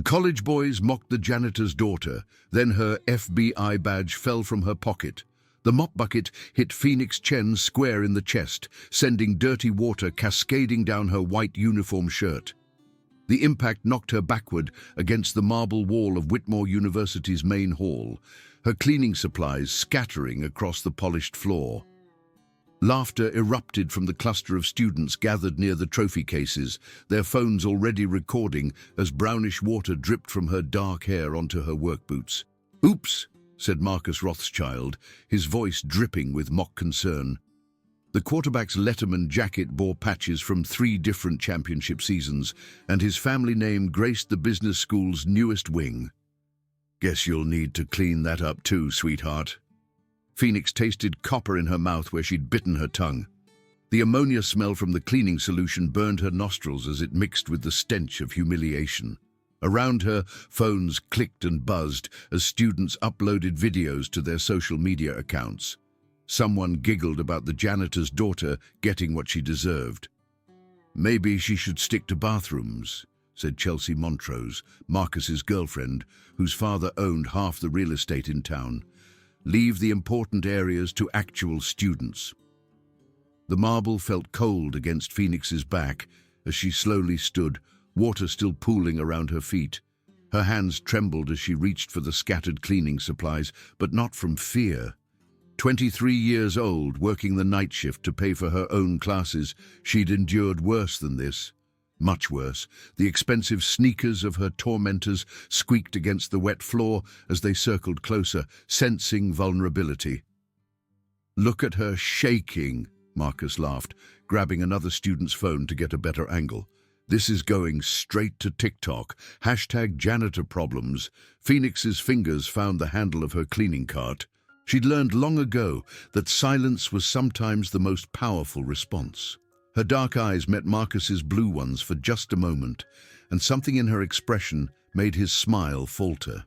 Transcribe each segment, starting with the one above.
College boys mocked the janitor's daughter, then her FBI badge fell from her pocket. The mop bucket hit Phoenix Chen square in the chest, sending dirty water cascading down her white uniform shirt. The impact knocked her backward against the marble wall of Whitmore University's main hall, her cleaning supplies scattering across the polished floor. Laughter erupted from the cluster of students gathered near the trophy cases, their phones already recording as brownish water dripped from her dark hair onto her work boots. "Oops," said Marcus Rothschild, his voice dripping with mock concern. The quarterback's Letterman jacket bore patches from 3 different championship seasons, and his family name graced the business school's newest wing. "Guess you'll need to clean that up too, sweetheart." Phoenix tasted copper in her mouth where she'd bitten her tongue. The ammonia smell from the cleaning solution burned her nostrils as it mixed with the stench of humiliation. Around her, phones clicked and buzzed as students uploaded videos to their social media accounts. Someone giggled about the janitor's daughter getting what she deserved. "Maybe she should stick to bathrooms," said Chelsea Montrose, Marcus's girlfriend, whose father owned half the real estate in town. "Leave the important areas to actual students." The marble felt cold against Phoenix's back as she slowly stood, water still pooling around her feet. Her hands trembled as she reached for the scattered cleaning supplies, but not from fear. 23 years old, working the night shift to pay for her own classes, she'd endured worse than this. Much worse. The expensive sneakers of her tormentors squeaked against the wet floor as they circled closer, sensing vulnerability. "Look at her shaking," Marcus laughed, grabbing another student's phone to get a better angle. "This is going straight to TikTok. #janitor problems." Phoenix's fingers found the handle of her cleaning cart. She'd learned long ago that silence was sometimes the most powerful response. Her dark eyes met Marcus's blue ones for just a moment, and something in her expression made his smile falter.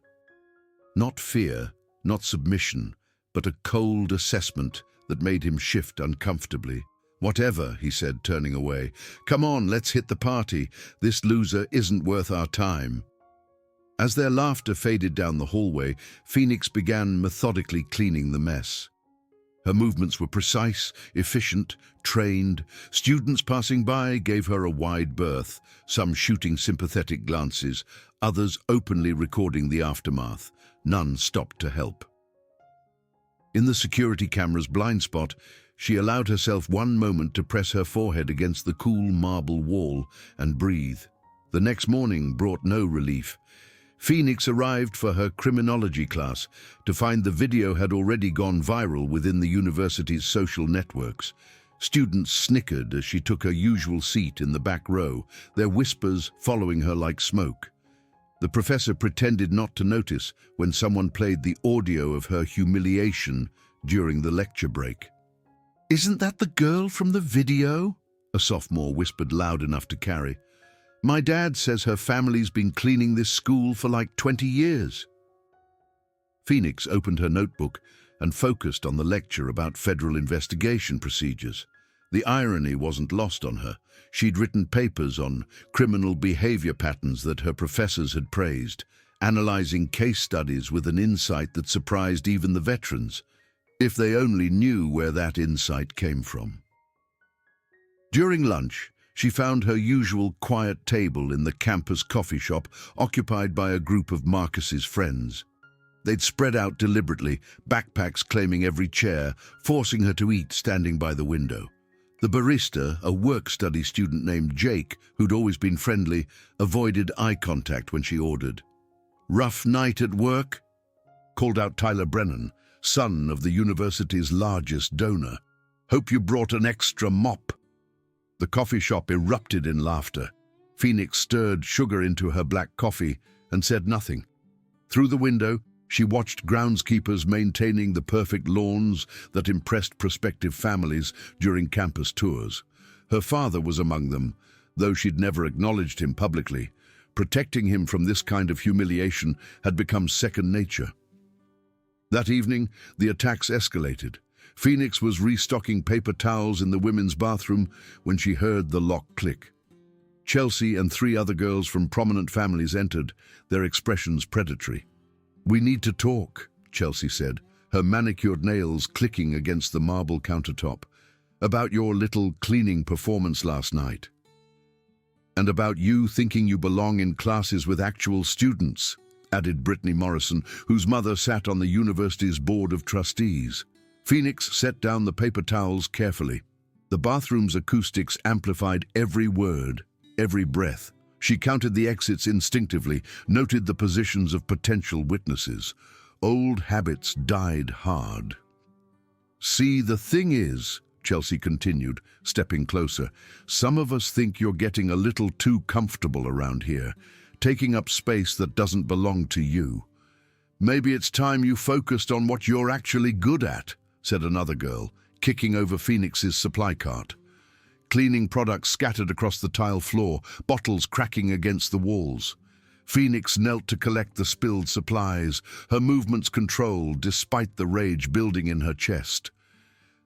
Not fear, not submission, but a cold assessment that made him shift uncomfortably. "Whatever," he said, turning away. "Come on, let's hit the party. This loser isn't worth our time." As their laughter faded down the hallway, Phoenix began methodically cleaning the mess. Her movements were precise, efficient, trained. Students passing by gave her a wide berth, some shooting sympathetic glances, others openly recording the aftermath. None stopped to help. In the security camera's blind spot, she allowed herself one moment to press her forehead against the cool marble wall and breathe. The next morning brought no relief. Phoenix arrived for her criminology class to find the video had already gone viral within the university's social networks. Students snickered as she took her usual seat in the back row, their whispers following her like smoke. The professor pretended not to notice when someone played the audio of her humiliation during the lecture break. "Isn't that the girl from the video?" a sophomore whispered loud enough to carry. "My dad says her family's been cleaning this school for like 20 years. Phoenix opened her notebook and focused on the lecture about federal investigation procedures. The irony wasn't lost on her. She'd written papers on criminal behavior patterns that her professors had praised, analyzing case studies with an insight that surprised even the veterans, if they only knew where that insight came from. During lunch, she found her usual quiet table in the campus coffee shop occupied by a group of Marcus's friends. They'd spread out deliberately, backpacks claiming every chair, forcing her to eat standing by the window. The barista, a work-study student named Jake, who'd always been friendly, avoided eye contact when she ordered. "Rough night at work?" called out Tyler Brennan, son of the university's largest donor. "Hope you brought an extra mop." The coffee shop erupted in laughter. Phoenix stirred sugar into her black coffee and said nothing. Through the window, she watched groundskeepers maintaining the perfect lawns that impressed prospective families during campus tours. Her father was among them, though she'd never acknowledged him publicly. Protecting him from this kind of humiliation had become second nature. That evening, the attacks escalated. Phoenix was restocking paper towels in the women's bathroom when she heard the lock click. Chelsea and 3 other girls from prominent families entered, their expressions predatory. "We need to talk," Chelsea said, her manicured nails clicking against the marble countertop, "about your little cleaning performance last night. And about you thinking you belong in classes with actual students," added Brittany Morrison, whose mother sat on the university's board of trustees. Phoenix set down the paper towels carefully. The bathroom's acoustics amplified every word, every breath. She counted the exits instinctively, noted the positions of potential witnesses. Old habits died hard. "See, the thing is," Chelsea continued, stepping closer, "some of us think you're getting a little too comfortable around here, taking up space that doesn't belong to you. Maybe it's time you focused on what you're actually good at," said another girl, kicking over Phoenix's supply cart. Cleaning products scattered across the tile floor, bottles cracking against the walls. Phoenix knelt to collect the spilled supplies, her movements controlled despite the rage building in her chest.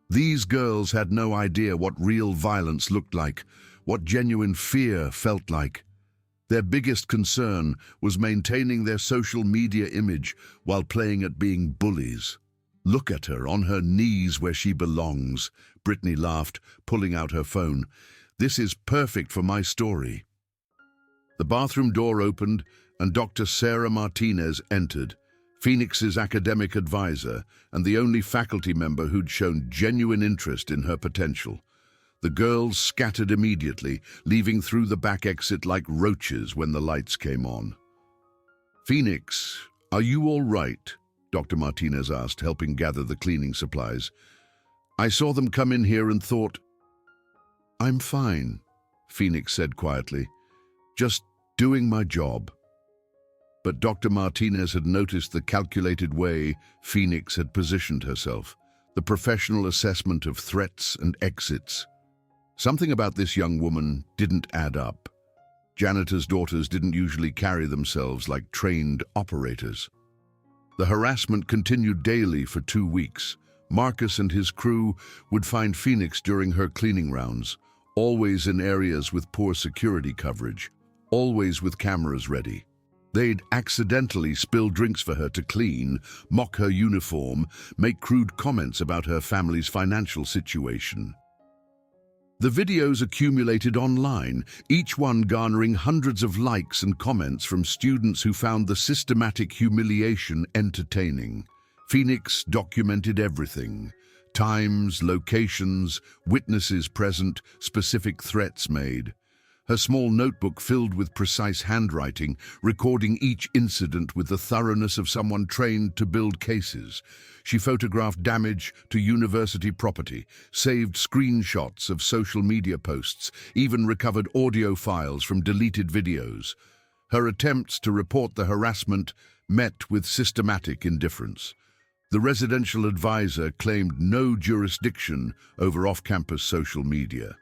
These girls had no idea what real violence looked like, what genuine fear felt like. Their biggest concern was maintaining their social media image while playing at being bullies. "Look at her, on her knees where she belongs," Brittany laughed, pulling out her phone. "This is perfect for my story." The bathroom door opened and Dr. Sarah Martinez entered, Phoenix's academic advisor and the only faculty member who'd shown genuine interest in her potential. The girls scattered immediately, leaving through the back exit like roaches when the lights came on. "Phoenix, are you all right?" Dr. Martinez asked, helping gather the cleaning supplies. "I saw them come in here and thought—" "I'm fine," Phoenix said quietly. "Just doing my job." But Dr. Martinez had noticed the calculated way Phoenix had positioned herself, the professional assessment of threats and exits. Something about this young woman didn't add up. Janitor's daughters didn't usually carry themselves like trained operators. The harassment continued daily for 2 weeks. Marcus and his crew would find Phoenix during her cleaning rounds, always in areas with poor security coverage, always with cameras ready. They'd accidentally spill drinks for her to clean, mock her uniform, make crude comments about her family's financial situation. The videos accumulated online, each one garnering hundreds of likes and comments from students who found the systematic humiliation entertaining. Phoenix documented everything: times, locations, witnesses present, specific threats made. Her small notebook filled with precise handwriting, recording each incident with the thoroughness of someone trained to build cases. She photographed damage to university property, saved screenshots of social media posts, even recovered audio files from deleted videos. Her attempts to report the harassment met with systematic indifference. The residential advisor claimed no jurisdiction over off-campus social media.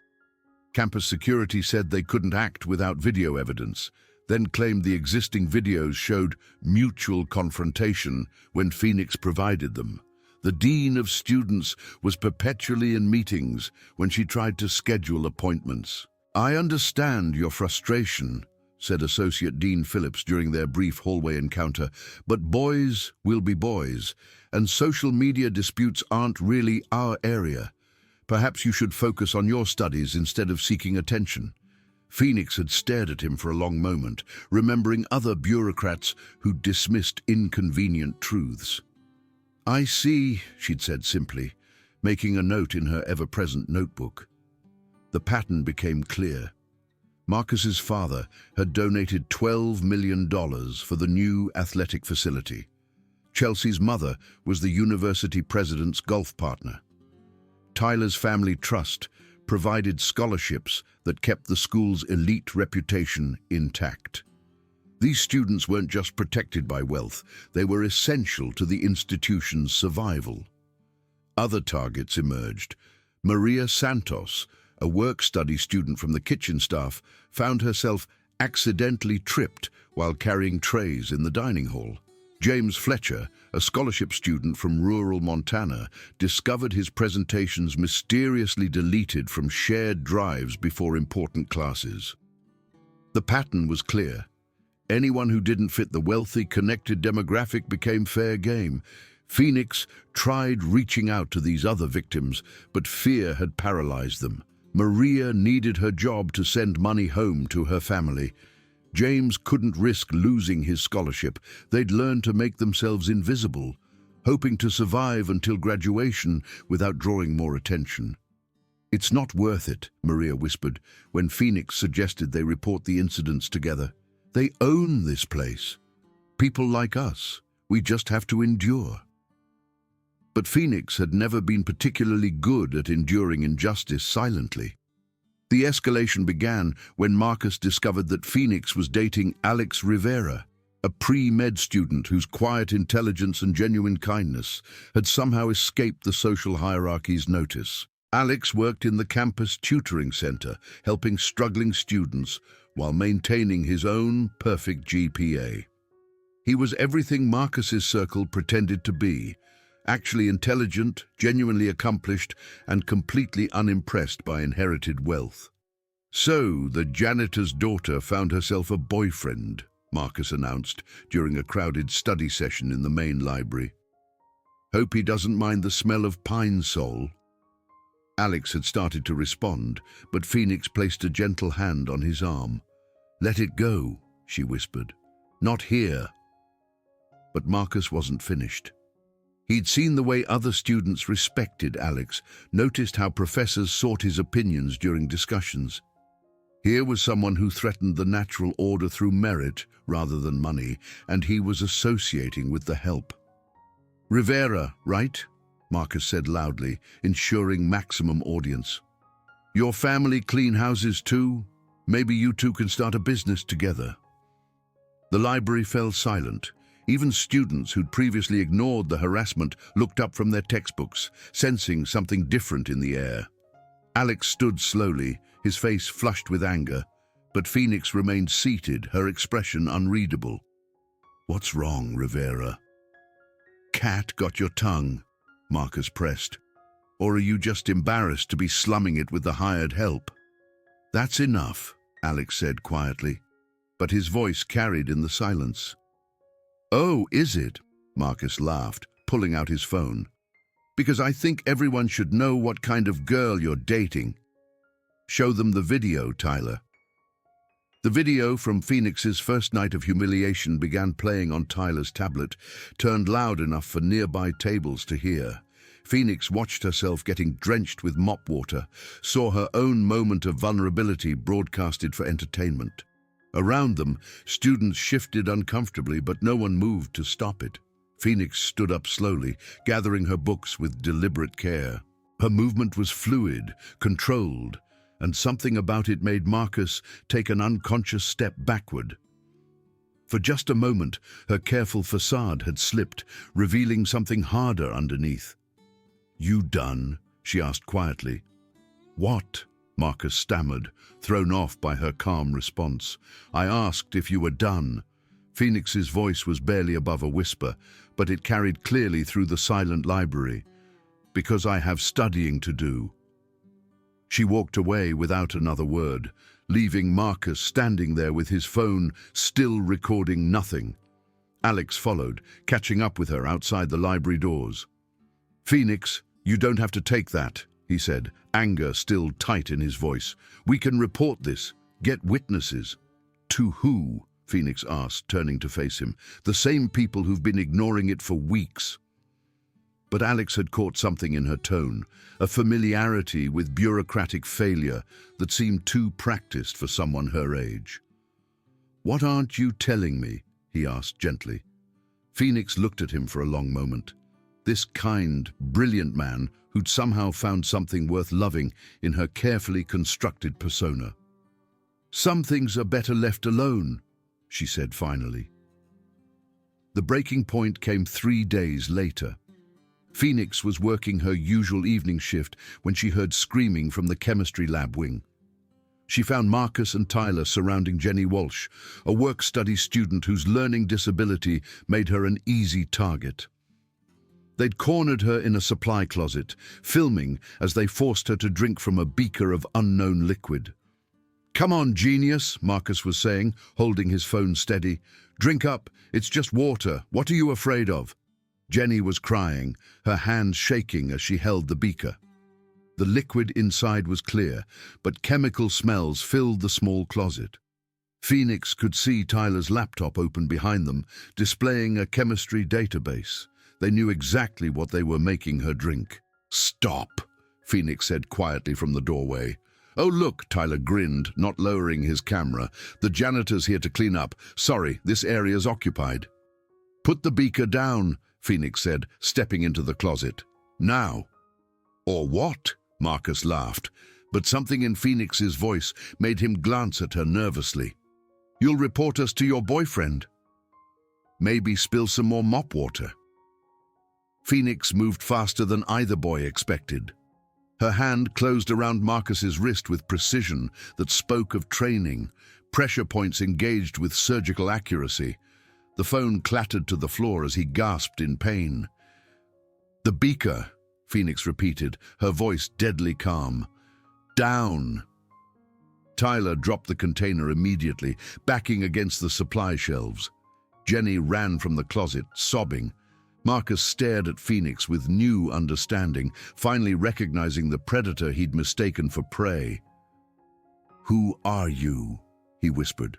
Campus security said they couldn't act without video evidence, then claimed the existing videos showed mutual confrontation when Phoenix provided them. The dean of students was perpetually in meetings when she tried to schedule appointments. "I understand your frustration," said Associate Dean Phillips during their brief hallway encounter, "but boys will be boys, and social media disputes aren't really our area. Perhaps you should focus on your studies instead of seeking attention." Phoenix had stared at him for a long moment, remembering other bureaucrats who'd dismissed inconvenient truths. "I see," she'd said simply, making a note in her ever-present notebook. The pattern became clear. Marcus's father had donated $12 million for the new athletic facility. Chelsea's mother was the university president's golf partner. Tyler's family trust provided scholarships that kept the school's elite reputation intact. These students weren't just protected by wealth, they were essential to the institution's survival. Other targets emerged. Maria Santos, a work-study student from the kitchen staff, found herself accidentally tripped while carrying trays in the dining hall. James Fletcher, a scholarship student from rural Montana, discovered his presentations mysteriously deleted from shared drives before important classes. The pattern was clear. Anyone who didn't fit the wealthy, connected demographic became fair game. Phoenix tried reaching out to these other victims, but fear had paralyzed them. Maria needed her job to send money home to her family. James couldn't risk losing his scholarship. They'd learned to make themselves invisible, hoping to survive until graduation without drawing more attention. "It's not worth it," Maria whispered, when Phoenix suggested they report the incidents together. "They own this place. People like us, we just have to endure." But Phoenix had never been particularly good at enduring injustice silently. The escalation began when Marcus discovered that Phoenix was dating Alex Rivera, a pre-med student whose quiet intelligence and genuine kindness had somehow escaped the social hierarchy's notice. Alex worked in the campus tutoring center, helping struggling students while maintaining his own perfect GPA. He was everything Marcus's circle pretended to be, actually intelligent, genuinely accomplished, and completely unimpressed by inherited wealth. "So, the janitor's daughter found herself a boyfriend," Marcus announced during a crowded study session in the main library. "Hope he doesn't mind the smell of pine sol." Alex had started to respond, but Phoenix placed a gentle hand on his arm. "Let it go," she whispered. "Not here." But Marcus wasn't finished. He'd seen the way other students respected Alex, noticed how professors sought his opinions during discussions. Here was someone who threatened the natural order through merit rather than money, and he was associating with the help. "Rivera, right?" Marcus said loudly, ensuring maximum audience. "Your family clean houses too? Maybe you two can start a business together." The library fell silent. Even students who'd previously ignored the harassment looked up from their textbooks, sensing something different in the air. Alex stood slowly, his face flushed with anger, but Phoenix remained seated, her expression unreadable. "What's wrong, Rivera?" "Cat got your tongue," Marcus pressed. "Or are you just embarrassed to be slumming it with the hired help?" "That's enough," Alex said quietly, but his voice carried in the silence. "Oh, is it?" Marcus laughed, pulling out his phone. "Because I think everyone should know what kind of girl you're dating." "Show them the video, Tyler." The video from Phoenix's first night of humiliation began playing on Tyler's tablet, turned loud enough for nearby tables to hear. Phoenix watched herself getting drenched with mop water, saw her own moment of vulnerability broadcasted for entertainment. Around them, students shifted uncomfortably, but no one moved to stop it. Phoenix stood up slowly, gathering her books with deliberate care. Her movement was fluid, controlled, and something about it made Marcus take an unconscious step backward. For just a moment, her careful facade had slipped, revealing something harder underneath. "You done?" she asked quietly. "What?" Marcus stammered, thrown off by her calm response. "I asked if you were done." Phoenix's voice was barely above a whisper, but it carried clearly through the silent library. "Because I have studying to do." She walked away without another word, leaving Marcus standing there with his phone still recording nothing. Alex followed, catching up with her outside the library doors. "Phoenix, you don't have to take that," he said, anger still tight in his voice. "We can report this, get witnesses." "To who?" Phoenix asked, turning to face him. "The same people who've been ignoring it for weeks." But Alex had caught something in her tone, a familiarity with bureaucratic failure that seemed too practiced for someone her age. "What aren't you telling me?" he asked gently. Phoenix looked at him for a long moment. This kind, brilliant man who'd somehow found something worth loving in her carefully constructed persona. "Some things are better left alone," she said finally. The breaking point came 3 days later. Phoenix was working her usual evening shift when she heard screaming from the chemistry lab wing. She found Marcus and Tyler surrounding Jenny Walsh, a work-study student whose learning disability made her an easy target. They'd cornered her in a supply closet, filming as they forced her to drink from a beaker of unknown liquid. Come on, genius, Marcus was saying, holding his phone steady. Drink up, it's just water. What are you afraid of? Jenny was crying, her hands shaking as she held the beaker. The liquid inside was clear, but chemical smells filled the small closet. Phoenix could see Tyler's laptop open behind them, displaying a chemistry database. They knew exactly what they were making her drink. Stop, Phoenix said quietly from the doorway. Oh, look, Tyler grinned, not lowering his camera. The janitor's here to clean up. Sorry, this area's occupied. Put the beaker down, Phoenix said, stepping into the closet. Now. Or what? Marcus laughed, but something in Phoenix's voice made him glance at her nervously. You'll report us to your boyfriend. Maybe spill some more mop water. Phoenix moved faster than either boy expected. Her hand closed around Marcus's wrist with precision that spoke of training, pressure points engaged with surgical accuracy. The phone clattered to the floor as he gasped in pain. The beaker, Phoenix repeated, her voice deadly calm. Down. Tyler dropped the container immediately, backing against the supply shelves. Jenny ran from the closet, sobbing. Marcus stared at Phoenix with new understanding, finally recognizing the predator he'd mistaken for prey. Who are you? He whispered.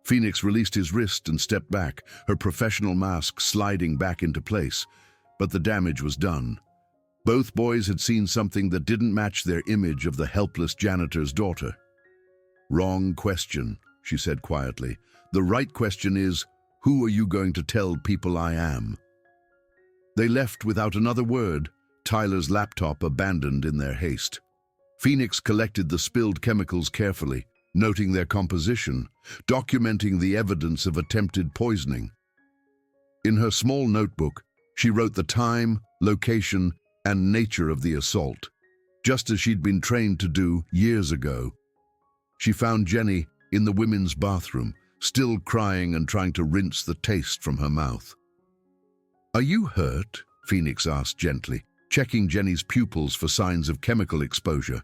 Phoenix released his wrist and stepped back, her professional mask sliding back into place. But the damage was done. Both boys had seen something that didn't match their image of the helpless janitor's daughter. Wrong question, she said quietly. The right question is, who are you going to tell people I am? They left without another word, Tyler's laptop abandoned in their haste. Phoenix collected the spilled chemicals carefully, noting their composition, documenting the evidence of attempted poisoning. In her small notebook, she wrote the time, location, and nature of the assault, just as she'd been trained to do years ago. She found Jenny in the women's bathroom, still crying and trying to rinse the taste from her mouth. Are you hurt? Phoenix asked gently, checking Jenny's pupils for signs of chemical exposure.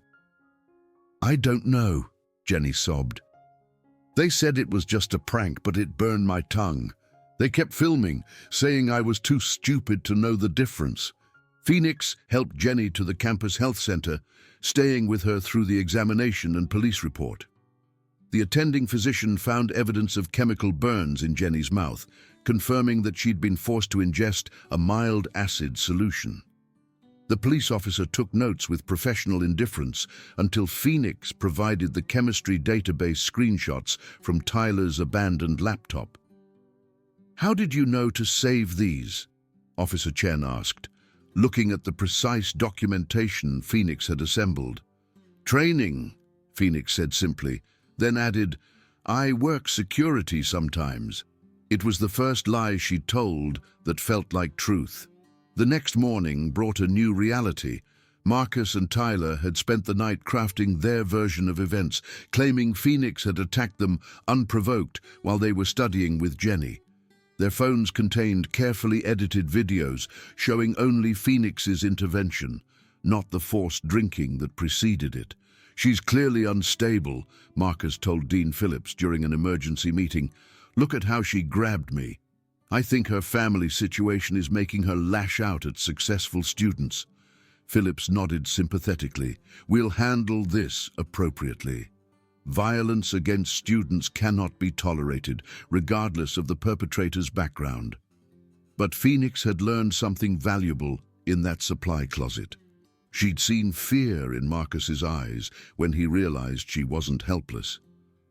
I don't know, Jenny sobbed. They said it was just a prank, but it burned my tongue. They kept filming, saying I was too stupid to know the difference. Phoenix helped Jenny to the campus health center, staying with her through the examination and police report. The attending physician found evidence of chemical burns in Jenny's mouth, confirming that she'd been forced to ingest a mild acid solution. The police officer took notes with professional indifference until Phoenix provided the chemistry database screenshots from Tyler's abandoned laptop. How did you know to save these? Officer Chen asked, looking at the precise documentation Phoenix had assembled. Training, Phoenix said simply, then added, I work security sometimes. It was the first lie she told that felt like truth. The next morning brought a new reality. Marcus and Tyler had spent the night crafting their version of events, claiming Phoenix had attacked them unprovoked while they were studying with Jenny. Their phones contained carefully edited videos showing only Phoenix's intervention, not the forced drinking that preceded it. She's clearly unstable, Marcus told Dean Phillips during an emergency meeting. Look at how she grabbed me. I think her family situation is making her lash out at successful students. Phillips nodded sympathetically. We'll handle this appropriately. Violence against students cannot be tolerated, regardless of the perpetrator's background. But Phoenix had learned something valuable in that supply closet. She'd seen fear in Marcus's eyes when he realized she wasn't helpless.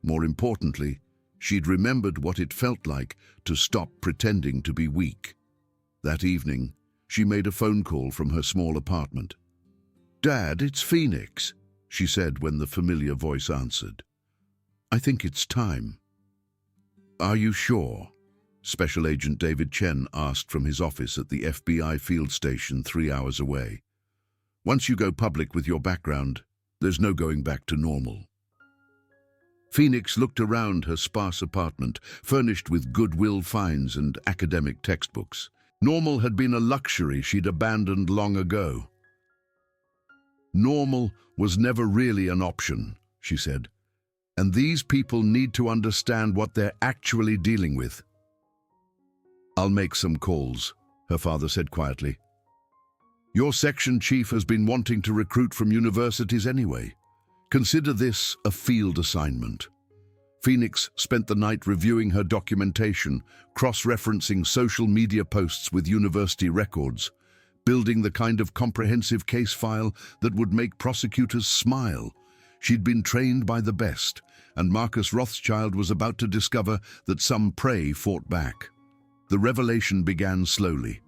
More importantly, she'd remembered what it felt like to stop pretending to be weak. That evening, she made a phone call from her small apartment. Dad, it's Phoenix, she said when the familiar voice answered. I think it's time. Are you sure? Special Agent David Chen asked from his office at the FBI field station 3 hours away. Once you go public with your background, there's no going back to normal. Phoenix looked around her sparse apartment, furnished with Goodwill finds and academic textbooks. Normal had been a luxury she'd abandoned long ago. Normal was never really an option, she said. And these people need to understand what they're actually dealing with. I'll make some calls, her father said quietly. Your section chief has been wanting to recruit from universities anyway. Consider this a field assignment. Phoenix spent the night reviewing her documentation, cross-referencing social media posts with university records, building the kind of comprehensive case file that would make prosecutors smile. She'd been trained by the best, and Marcus Rothschild was about to discover that some prey fought back. The revelation began slowly.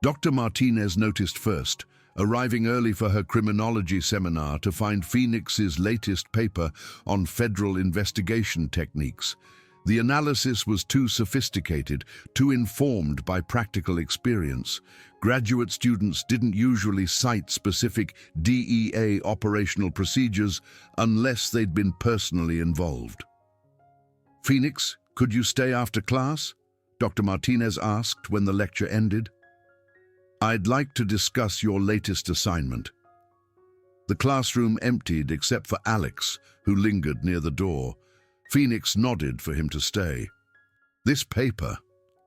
Dr. Martinez noticed first, arriving early for her criminology seminar to find Phoenix's latest paper on federal investigation techniques. The analysis was too sophisticated, too informed by practical experience. Graduate students didn't usually cite specific DEA operational procedures unless they'd been personally involved. "Phoenix, could you stay after class?" Dr. Martinez asked when the lecture ended. "I'd like to discuss your latest assignment." The classroom emptied except for Alex, who lingered near the door. Phoenix nodded for him to stay. "This paper,"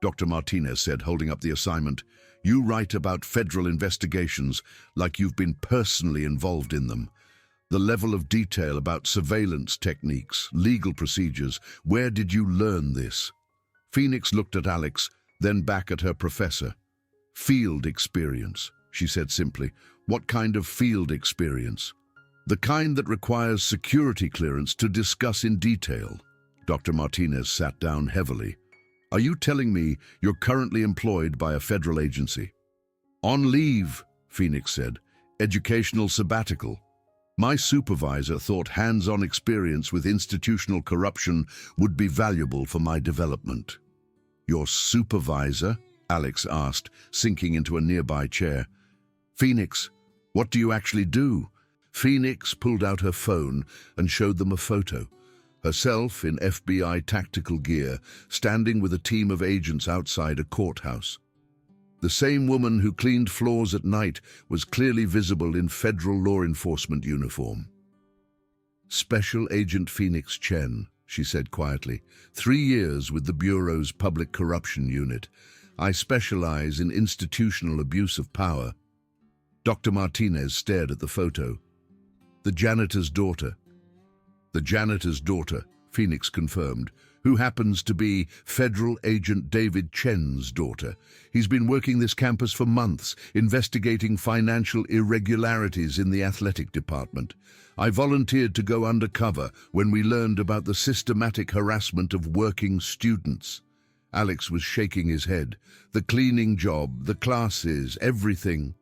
Dr. Martinez said, holding up the assignment, "you write about federal investigations like you've been personally involved in them. The level of detail about surveillance techniques, legal procedures, where did you learn this?" Phoenix looked at Alex, then back at her professor. "Field experience," she said simply. "What kind of field experience?" "The kind that requires security clearance to discuss in detail." Dr. Martinez sat down heavily. "Are you telling me you're currently employed by a federal agency?" "On leave," Phoenix said. "Educational sabbatical. My supervisor thought hands-on experience with institutional corruption would be valuable for my development." "Your supervisor?" Alex asked, sinking into a nearby chair. "Phoenix, what do you actually do?" Phoenix pulled out her phone and showed them a photo. Herself in FBI tactical gear, standing with a team of agents outside a courthouse. The same woman who cleaned floors at night was clearly visible in federal law enforcement uniform. "Special Agent Phoenix Chen," she said quietly. 3 years with the Bureau's Public Corruption Unit. I specialize in institutional abuse of power." Dr. Martinez stared at the photo. "The janitor's daughter." "The janitor's daughter," Phoenix confirmed, "who happens to be Federal Agent David Chen's daughter. He's been working this campus for months, investigating financial irregularities in the athletic department. I volunteered to go undercover when we learned about the systematic harassment of working students." Alex was shaking his head. "The cleaning job, the classes, everything."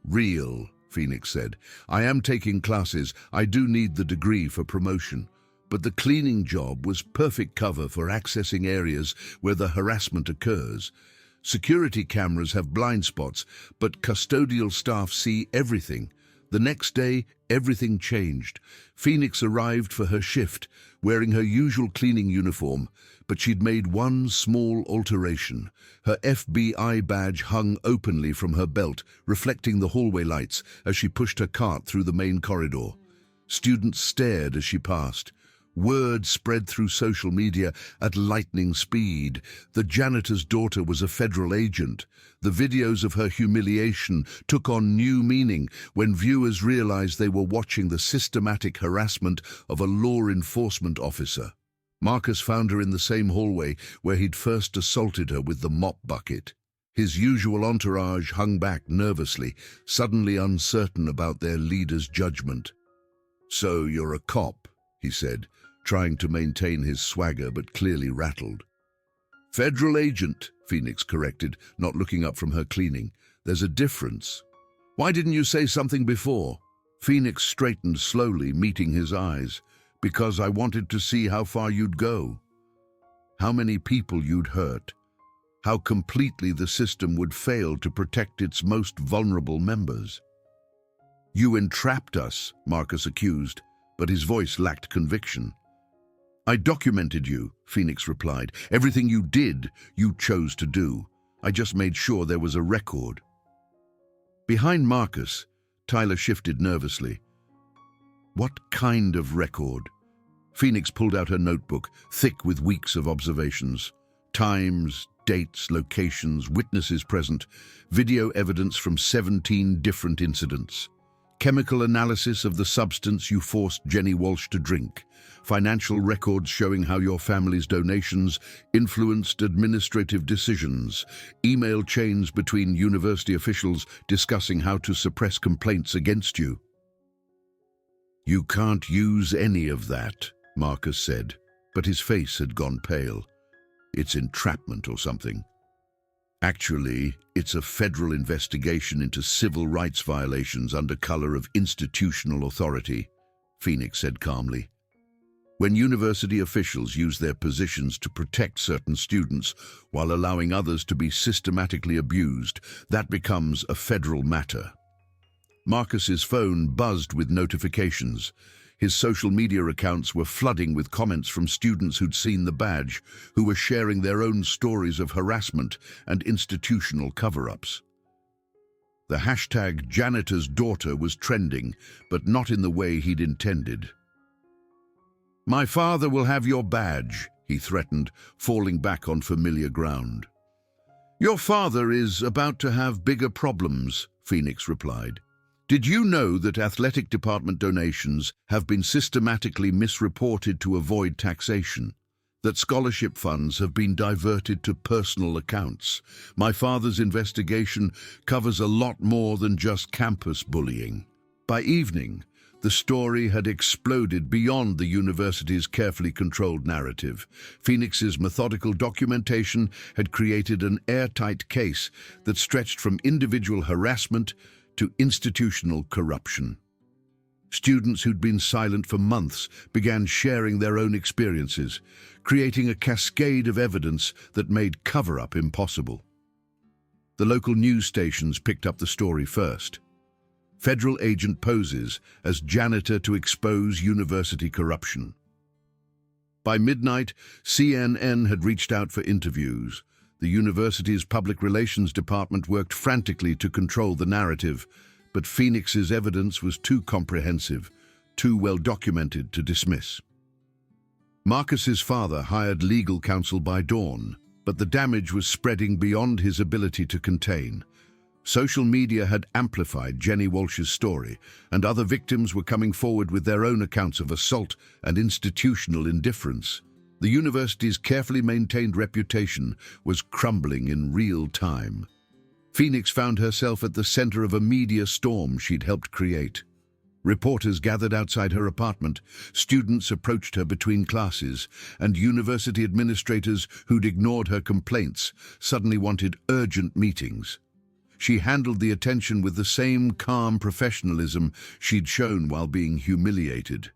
"Real," Phoenix said. "I am taking classes. I do need the degree for promotion. But the cleaning job was perfect cover for accessing areas where the harassment occurs. Security cameras have blind spots, but custodial staff see everything. The next day, everything changed. Phoenix arrived for her shift, wearing her usual cleaning uniform, but she'd made one small alteration. Her FBI badge hung openly from her belt, reflecting the hallway lights as she pushed her cart through the main corridor. Students stared as she passed. Word spread through social media at lightning speed. The janitor's daughter was a federal agent. The videos of her humiliation took on new meaning when viewers realized they were watching the systematic harassment of a law enforcement officer. Marcus found her in the same hallway where he'd first assaulted her with the mop bucket. His usual entourage hung back nervously, suddenly uncertain about their leader's judgment. "So you're a cop," he said, trying to maintain his swagger but clearly rattled. "Federal agent," Phoenix corrected, not looking up from her cleaning. "There's a difference." "Why didn't you say something before?" Phoenix straightened slowly, meeting his eyes. "Because I wanted to see how far you'd go. How many people you'd hurt. How completely the system would fail to protect its most vulnerable members." "You entrapped us," Marcus accused, but his voice lacked conviction. "I documented you," Phoenix replied. "Everything you did, you chose to do. I just made sure there was a record." Behind Marcus, Tyler shifted nervously. "What kind of record?" Phoenix pulled out her notebook, thick with weeks of observations. Times, dates, locations, witnesses present, video evidence from 17 different incidents. Chemical analysis of the substance you forced Jenny Walsh to drink. Financial records showing how your family's donations influenced administrative decisions. Email chains between university officials discussing how to suppress complaints against you. "You can't use any of that," Marcus said, but his face had gone pale. "It's entrapment or something." "Actually, it's a federal investigation into civil rights violations under color of institutional authority," Phoenix said calmly. "When university officials use their positions to protect certain students while allowing others to be systematically abused, that becomes a federal matter." Marcus's phone buzzed with notifications. His social media accounts were flooding with comments from students who'd seen the badge, who were sharing their own stories of harassment and institutional cover-ups. The hashtag Janitor's Daughter was trending, but not in the way he'd intended. "My father will have your badge," he threatened, falling back on familiar ground. "Your father is about to have bigger problems," Phoenix replied. "Did you know that athletic department donations have been systematically misreported to avoid taxation? That scholarship funds have been diverted to personal accounts? My father's investigation covers a lot more than just campus bullying." By evening, the story had exploded beyond the university's carefully controlled narrative. Phoenix's methodical documentation had created an airtight case that stretched from individual harassment to institutional corruption. Students who'd been silent for months began sharing their own experiences, creating a cascade of evidence that made cover-up impossible. The local news stations picked up the story first. Federal agent poses as janitor to expose university corruption. By midnight, CNN had reached out for interviews. The university's public relations department worked frantically to control the narrative, but Phoenix's evidence was too comprehensive, too well documented to dismiss. Marcus's father hired legal counsel by dawn, but the damage was spreading beyond his ability to contain. Social media had amplified Jenny Walsh's story, and other victims were coming forward with their own accounts of assault and institutional indifference. The university's carefully maintained reputation was crumbling in real time. Phoenix found herself at the center of a media storm she'd helped create. Reporters gathered outside her apartment, students approached her between classes, and university administrators who'd ignored her complaints suddenly wanted urgent meetings. She handled the attention with the same calm professionalism she'd shown while being humiliated.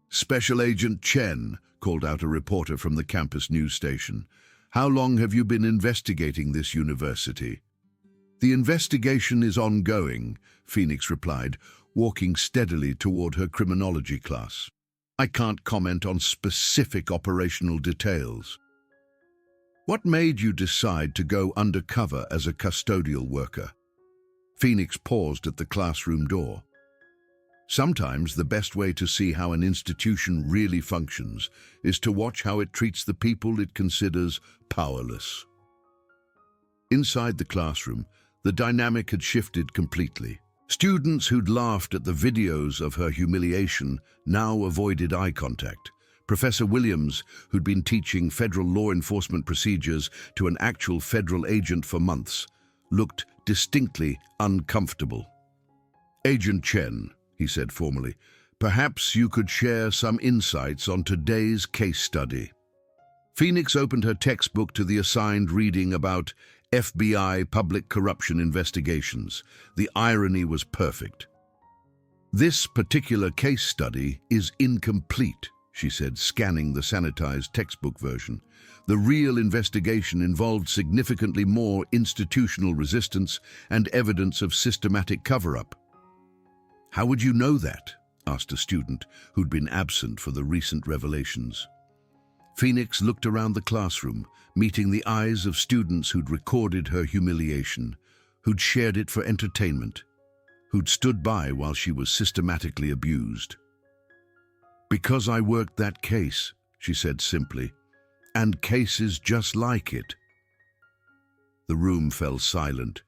"Special Agent Chen," called out a reporter from the campus news station. "How long have you been investigating this university?" "The investigation is ongoing," Phoenix replied, walking steadily toward her criminology class. "I can't comment on specific operational details." "What made you decide to go undercover as a custodial worker?" Phoenix paused at the classroom door. Sometimes the best way to see how an institution really functions is to watch how it treats the people it considers powerless. Inside the classroom, the dynamic had shifted completely. Students who'd laughed at the videos of her humiliation now avoided eye contact. Professor Williams, who'd been teaching federal law enforcement procedures to an actual federal agent for months, looked distinctly uncomfortable. "Agent Chen," he said formally, "perhaps you could share some insights on today's case study." Phoenix opened her textbook to the assigned reading about FBI public corruption investigations. The irony was perfect. "This particular case study is incomplete," she said, scanning the sanitized textbook version. "The real investigation involved significantly more institutional resistance and evidence of systematic cover-up." "How would you know that?" asked a student who'd been absent for the recent revelations. Phoenix looked around the classroom, meeting the eyes of students who'd recorded her humiliation, who'd shared it for entertainment, who'd stood by while she was systematically abused. Because I worked that case, she said simply, and cases just like it. The room fell silent.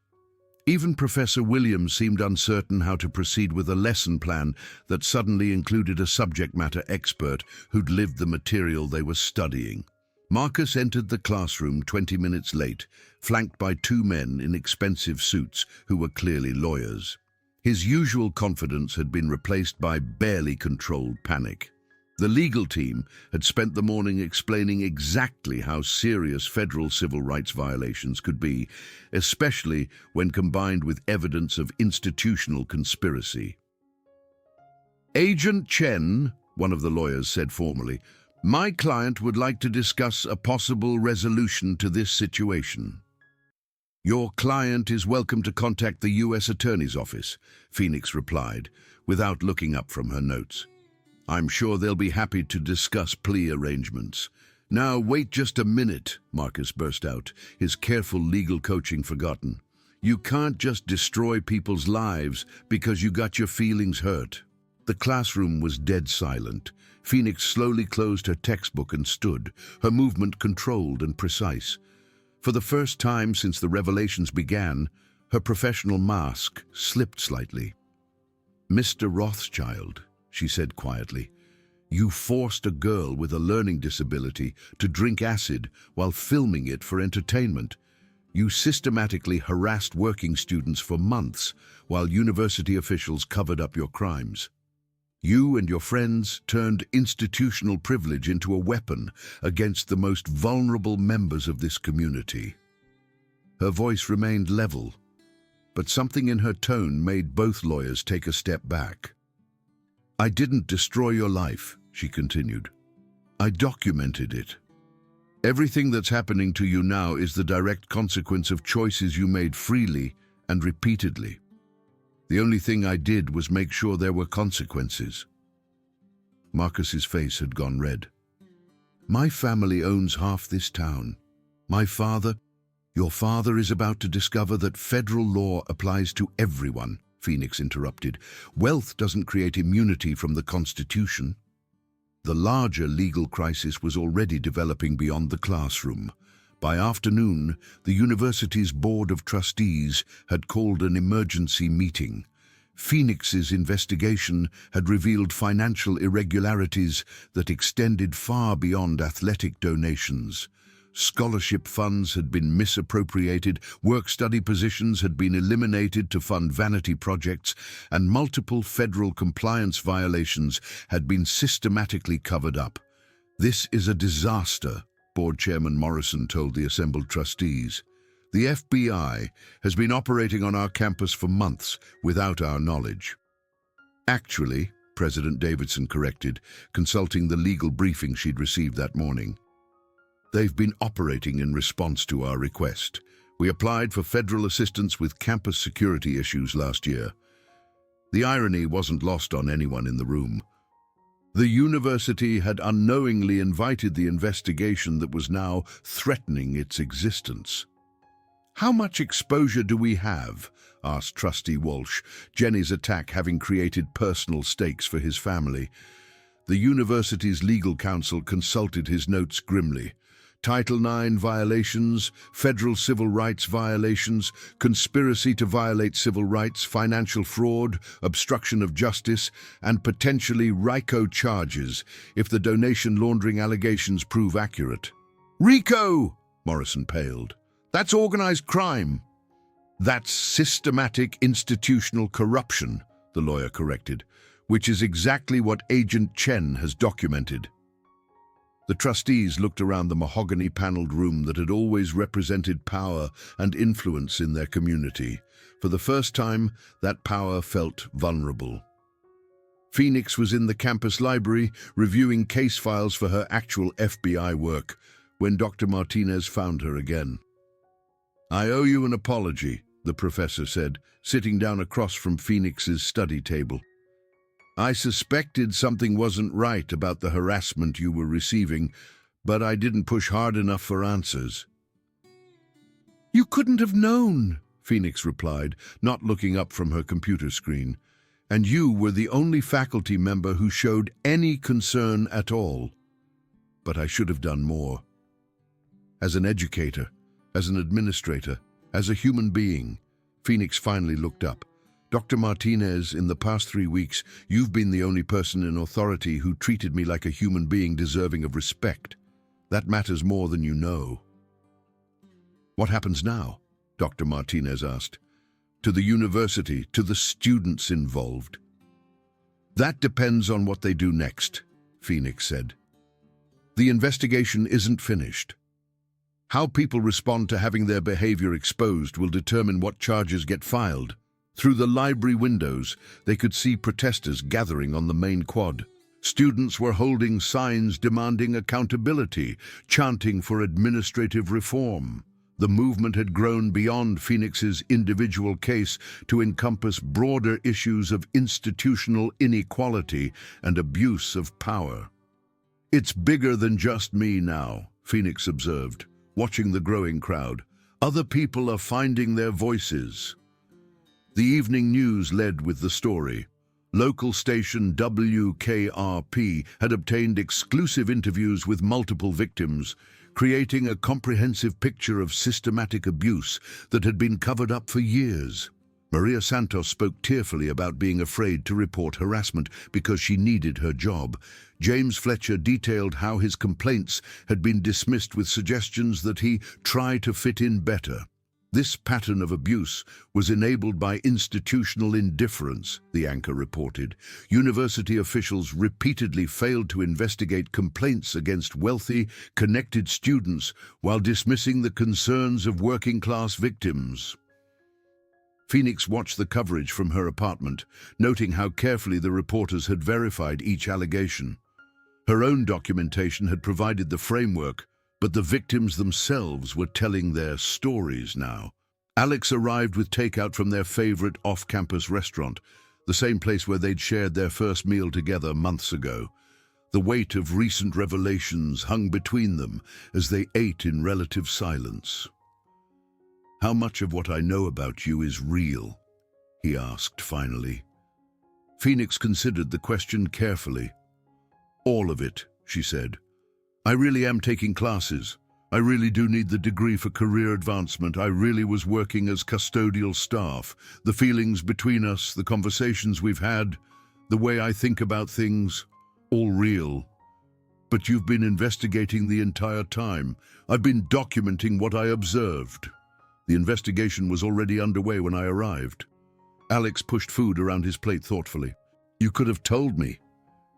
Even Professor Williams seemed uncertain how to proceed with a lesson plan that suddenly included a subject matter expert who'd lived the material they were studying. Marcus entered the classroom 20 minutes late, flanked by two men in expensive suits who were clearly lawyers. His usual confidence had been replaced by barely controlled panic. The legal team had spent the morning explaining exactly how serious federal civil rights violations could be, especially when combined with evidence of institutional conspiracy. "Agent Chen," one of the lawyers said formally, "my client would like to discuss a possible resolution to this situation." "Your client is welcome to contact the U.S. Attorney's Office," Phoenix replied, without looking up from her notes. "I'm sure they'll be happy to discuss plea arrangements." "Now, wait just a minute," Marcus burst out, his careful legal coaching forgotten. "You can't just destroy people's lives because you got your feelings hurt." The classroom was dead silent. Phoenix slowly closed her textbook and stood, her movement controlled and precise. For the first time since the revelations began, her professional mask slipped slightly. "Mr. Rothschild," she said quietly, "you forced a girl with a learning disability to drink acid while filming it for entertainment. You systematically harassed working students for months while university officials covered up your crimes. You and your friends turned institutional privilege into a weapon against the most vulnerable members of this community." Her voice remained level, but something in her tone made both lawyers take a step back. "I didn't destroy your life," she continued. "I documented it. Everything that's happening to you now is the direct consequence of choices you made freely and repeatedly. The only thing I did was make sure there were consequences." Marcus's face had gone red. "My family owns half this town. Your father is about to discover that federal law applies to everyone," Phoenix interrupted. "Wealth doesn't create immunity from the Constitution." The larger legal crisis was already developing beyond the classroom. By afternoon, the university's Board of Trustees had called an emergency meeting. Phoenix's investigation had revealed financial irregularities that extended far beyond athletic donations. Scholarship funds had been misappropriated, work-study positions had been eliminated to fund vanity projects, and multiple federal compliance violations had been systematically covered up. "This is a disaster," Board Chairman Morrison told the assembled trustees. "The FBI has been operating on our campus for months without our knowledge." "Actually," President Davidson corrected, consulting the legal briefing she'd received that morning, "they've been operating in response to our request. We applied for federal assistance with campus security issues last year." The irony wasn't lost on anyone in the room. The university had unknowingly invited the investigation that was now threatening its existence. "How much exposure do we have?" asked Trustee Walsh, Jenny's attack having created personal stakes for his family. The university's legal counsel consulted his notes grimly. Title IX violations, federal civil rights violations, conspiracy to violate civil rights, financial fraud, obstruction of justice, and potentially RICO charges if the donation laundering allegations prove accurate. "RICO!" Morrison paled. "That's organized crime." "That's systematic institutional corruption," the lawyer corrected, "which is exactly what Agent Chen has documented." The trustees looked around the mahogany-paneled room that had always represented power and influence in their community. For the first time, that power felt vulnerable. Phoenix was in the campus library, reviewing case files for her actual FBI work, when Dr. Martinez found her again. "I owe you an apology," the professor said, sitting down across from Phoenix's study table. "I suspected something wasn't right about the harassment you were receiving, but I didn't push hard enough for answers." "You couldn't have known," Phoenix replied, not looking up from her computer screen. And you were the only faculty member who showed any concern at all. But I should have done more. As an educator, as an administrator, as a human being, Phoenix finally looked up. Dr. Martinez, in the past 3 weeks, you've been the only person in authority who treated me like a human being deserving of respect. That matters more than you know. What happens now? Dr. Martinez asked. To the university, to the students involved. That depends on what they do next, Phoenix said. The investigation isn't finished. How people respond to having their behavior exposed will determine what charges get filed. Through the library windows, they could see protesters gathering on the main quad. Students were holding signs demanding accountability, chanting for administrative reform. The movement had grown beyond Phoenix's individual case to encompass broader issues of institutional inequality and abuse of power. It's bigger than just me now, Phoenix observed, watching the growing crowd. Other people are finding their voices. The evening news led with the story. Local station WKRP had obtained exclusive interviews with multiple victims, creating a comprehensive picture of systematic abuse that had been covered up for years. Maria Santos spoke tearfully about being afraid to report harassment because she needed her job. James Fletcher detailed how his complaints had been dismissed with suggestions that he try to fit in better. This pattern of abuse was enabled by institutional indifference, the anchor reported. University officials repeatedly failed to investigate complaints against wealthy, connected students while dismissing the concerns of working-class victims. Phoenix watched the coverage from her apartment, noting how carefully the reporters had verified each allegation. Her own documentation had provided the framework, but the victims themselves were telling their stories now. Alex arrived with takeout from their favorite off-campus restaurant, the same place where they'd shared their first meal together months ago. The weight of recent revelations hung between them as they ate in relative silence. "How much of what I know about you is real?" he asked finally. Phoenix considered the question carefully. "All of it," she said. "I really am taking classes. I really do need the degree for career advancement. I really was working as custodial staff. The feelings between us, the conversations we've had, the way I think about things, all real. But you've been investigating the entire time. I've been documenting what I observed." The investigation was already underway when I arrived. Alex pushed food around his plate thoughtfully. "You could have told me."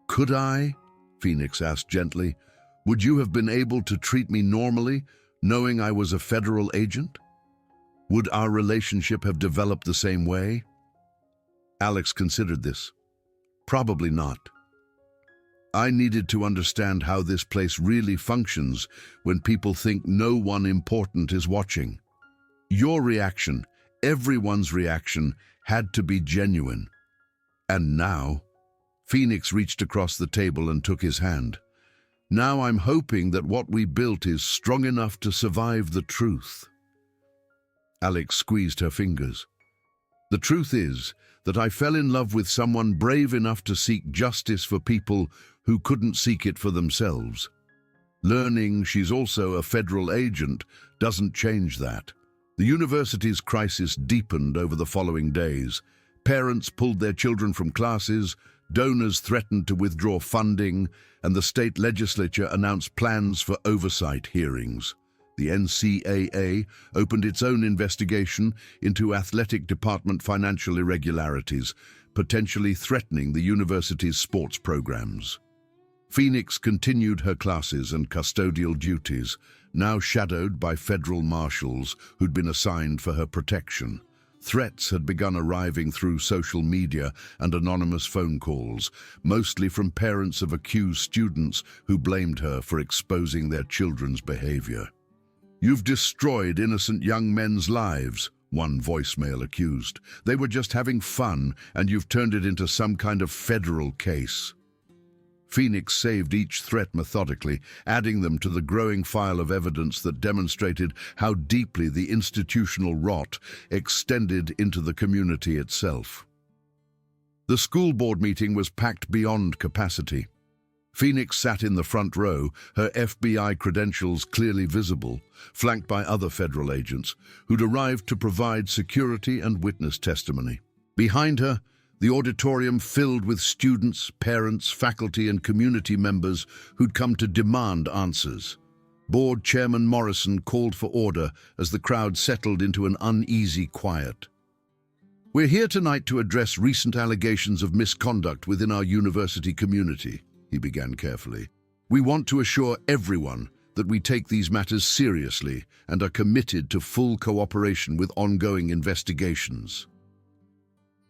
"Could I?" Phoenix asked gently. "Would you have been able to treat me normally, knowing I was a federal agent? Would our relationship have developed the same way?" Alex considered this. "Probably not. I needed to understand how this place really functions when people think no one important is watching. Your reaction, everyone's reaction, had to be genuine. And now," Phoenix reached across the table and took his hand. "Now I'm hoping that what we built is strong enough to survive the truth." Alex squeezed her fingers. "The truth is that I fell in love with someone brave enough to seek justice for people who couldn't seek it for themselves. Learning she's also a federal agent doesn't change that." The university's crisis deepened over the following days. Parents pulled their children from classes, donors threatened to withdraw funding, and the state legislature announced plans for oversight hearings. The NCAA opened its own investigation into athletic department financial irregularities, potentially threatening the university's sports programs. Phoenix continued her classes and custodial duties, now shadowed by federal marshals who'd been assigned for her protection. Threats had begun arriving through social media and anonymous phone calls, mostly from parents of accused students who blamed her for exposing their children's behavior. "You've destroyed innocent young men's lives," one voicemail accused. "They were just having fun, and you've turned it into some kind of federal case." Phoenix saved each threat methodically, adding them to the growing file of evidence that demonstrated how deeply the institutional rot extended into the community itself. The school board meeting was packed beyond capacity. Phoenix sat in the front row, her FBI credentials clearly visible, flanked by other federal agents who'd arrived to provide security and witness testimony. Behind her, the auditorium filled with students, parents, faculty, and community members who'd come to demand answers. Board Chairman Morrison called for order as the crowd settled into an uneasy quiet. "We're here tonight to address recent allegations of misconduct within our university community," he began carefully. "We want to assure everyone that we take these matters seriously and are committed to full cooperation with ongoing investigations."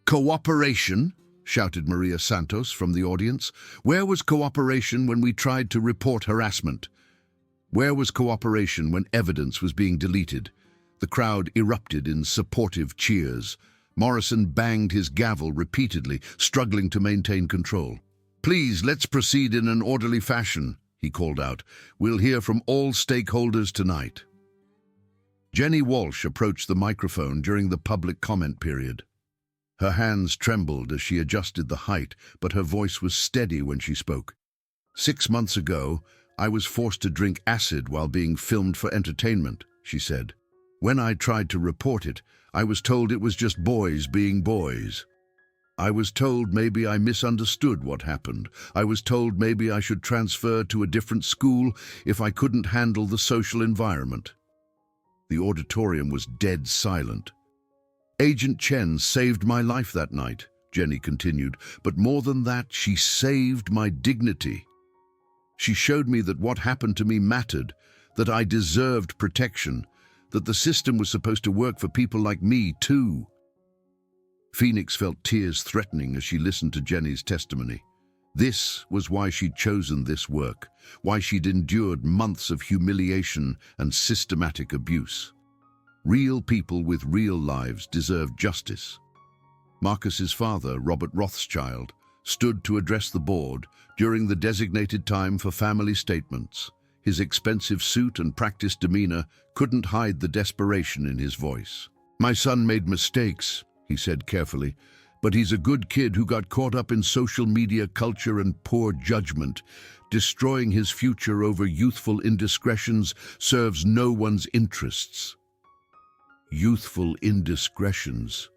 "Cooperation?" shouted Maria Santos from the audience. "Where was cooperation when we tried to report harassment? Where was cooperation when evidence was being deleted?" The crowd erupted in supportive cheers. Morrison banged his gavel repeatedly, struggling to maintain control. "Please, let's proceed in an orderly fashion," he called out. "We'll hear from all stakeholders tonight." Jenny Walsh approached the microphone during the public comment period. Her hands trembled as she adjusted the height, but her voice was steady when she spoke. "6 months ago, I was forced to drink acid while being filmed for entertainment," she said. "When I tried to report it, I was told it was just boys being boys. I was told maybe I misunderstood what happened. I was told maybe I should transfer to a different school if I couldn't handle the social environment." The auditorium was dead silent. "Agent Chen saved my life that night," Jenny continued, "but more than that, she saved my dignity. She showed me that what happened to me mattered, that I deserved protection, that the system was supposed to work for people like me too." Phoenix felt tears threatening as she listened to Jenny's testimony. This was why she'd chosen this work, why she'd endured months of humiliation and systematic abuse. Real people with real lives deserve justice. Marcus's father, Robert Rothschild, stood to address the board during the designated time for family statements. His expensive suit and practiced demeanor couldn't hide the desperation in his voice. "My son made mistakes," he said carefully, "but he's a good kid who got caught up in social media culture and poor judgment. Destroying his future over youthful indiscretions serves no one's interests." Youthful indiscretions.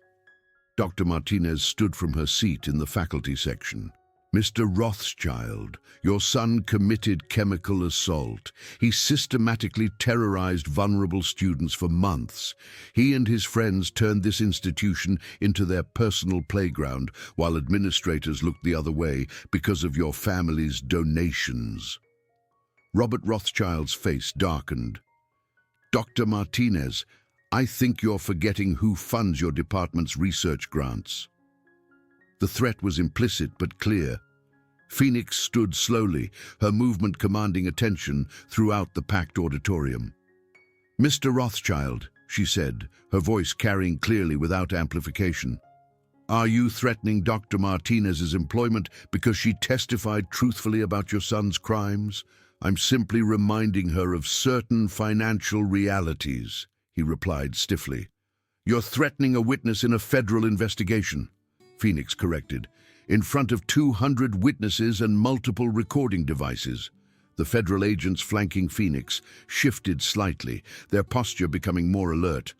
Dr. Martinez stood from her seat in the faculty section. "Mr. Rothschild, your son committed chemical assault. He systematically terrorized vulnerable students for months. He and his friends turned this institution into their personal playground, while administrators looked the other way because of your family's donations." Robert Rothschild's face darkened. "Dr. Martinez, I think you're forgetting who funds your department's research grants." The threat was implicit but clear. Phoenix stood slowly, her movement commanding attention throughout the packed auditorium. "Mr. Rothschild," she said, her voice carrying clearly without amplification, "are you threatening Dr. Martinez's employment because she testified truthfully about your son's crimes?" "I'm simply reminding her of certain financial realities," he replied stiffly. "You're threatening a witness in a federal investigation," Phoenix corrected, "in front of 200 witnesses and multiple recording devices." The federal agents flanking Phoenix shifted slightly, their posture becoming more alert.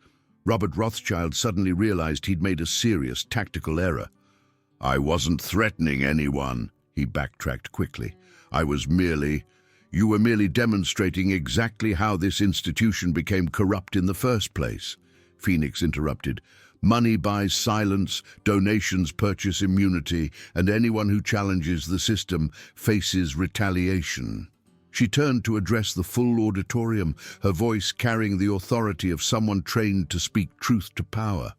Robert Rothschild suddenly realized he'd made a serious tactical error. "I wasn't threatening anyone," he backtracked quickly. You were merely demonstrating exactly how this institution became corrupt in the first place," Phoenix interrupted. "Money buys silence, donations purchase immunity, and anyone who challenges the system faces retaliation." She turned to address the full auditorium, her voice carrying the authority of someone trained to speak truth to power.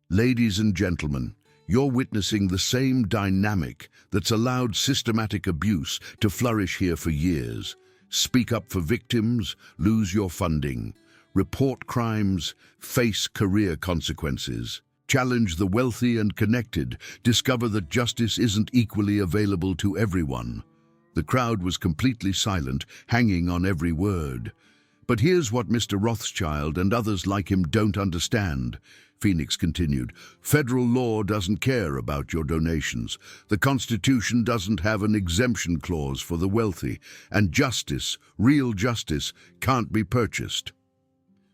"Ladies and gentlemen, you're witnessing the same dynamic that's allowed systematic abuse to flourish here for years. Speak up for victims, lose your funding. Report crimes, face career consequences. Challenge the wealthy and connected, discover that justice isn't equally available to everyone." The crowd was completely silent, hanging on every word. "But here's what Mr. Rothschild and others like him don't understand." Phoenix continued. Federal law doesn't care about your donations. The Constitution doesn't have an exemption clause for the wealthy, and justice, real justice, can't be purchased.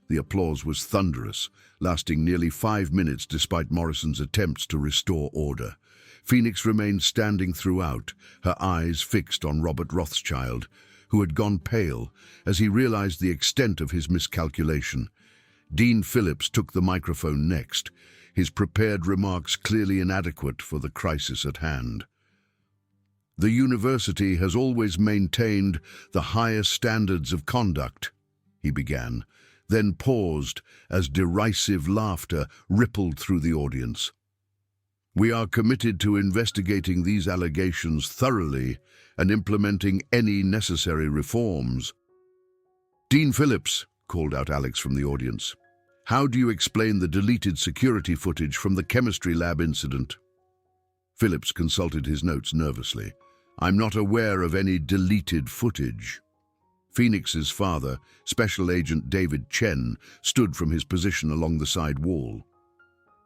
The applause was thunderous, lasting nearly 5 minutes despite Morrison's attempts to restore order. Phoenix remained standing throughout, her eyes fixed on Robert Rothschild, who had gone pale as he realized the extent of his miscalculation. Dean Phillips took the microphone next, his prepared remarks clearly inadequate for the crisis at hand. The university has always maintained the highest standards of conduct, he began, then paused as derisive laughter rippled through the audience. We are committed to investigating these allegations thoroughly and implementing any necessary reforms. Dean Phillips, called out Alex from the audience, how do you explain the deleted security footage from the chemistry lab incident? Phillips consulted his notes nervously. I'm not aware of any deleted footage. Phoenix's father, Special Agent David Chen, stood from his position along the side wall.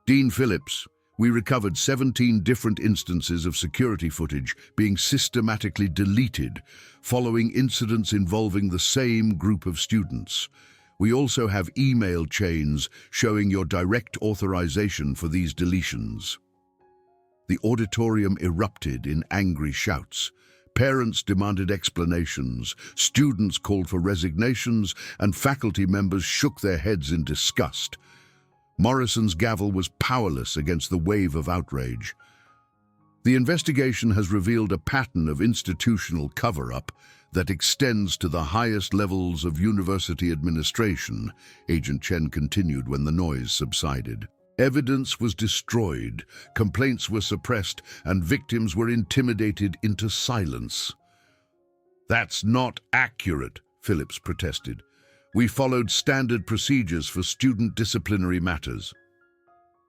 Dean Phillips, we recovered 17 different instances of security footage being systematically deleted following incidents involving the same group of students. We also have email chains showing your direct authorization for these deletions. The auditorium erupted in angry shouts. Parents demanded explanations, students called for resignations, and faculty members shook their heads in disgust. Morrison's gavel was powerless against the wave of outrage. The investigation has revealed a pattern of institutional cover-up that extends to the highest levels of university administration, Agent Chen continued when the noise subsided. Evidence was destroyed, complaints were suppressed, and victims were intimidated into silence. That's not accurate, Phillips protested. We followed standard procedures for student disciplinary matters.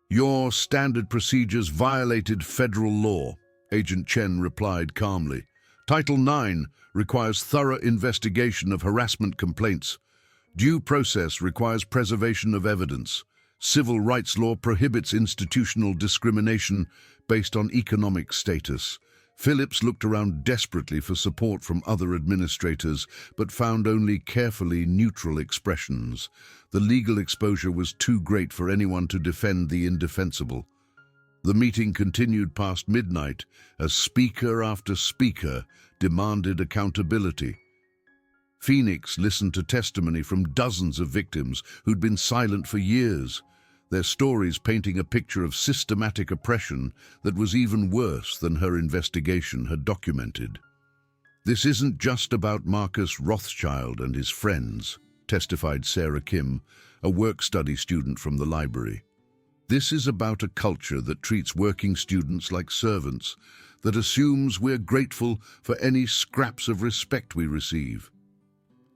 Your standard procedures violated federal law, Agent Chen replied calmly. Title IX requires thorough investigation of harassment complaints. Due process requires preservation of evidence. Civil rights law prohibits institutional discrimination based on economic status. Phillips looked around desperately for support from other administrators, but found only carefully neutral expressions. The legal exposure was too great for anyone to defend the indefensible. The meeting continued past midnight as speaker after speaker demanded accountability. Phoenix listened to testimony from dozens of victims who'd been silent for years, their stories painting a picture of systematic oppression that was even worse than her investigation had documented. This isn't just about Marcus Rothschild and his friends, testified Sarah Kim, a work-study student from the library. This is about a culture that treats working students like servants, that assumes we're grateful for any scraps of respect we receive.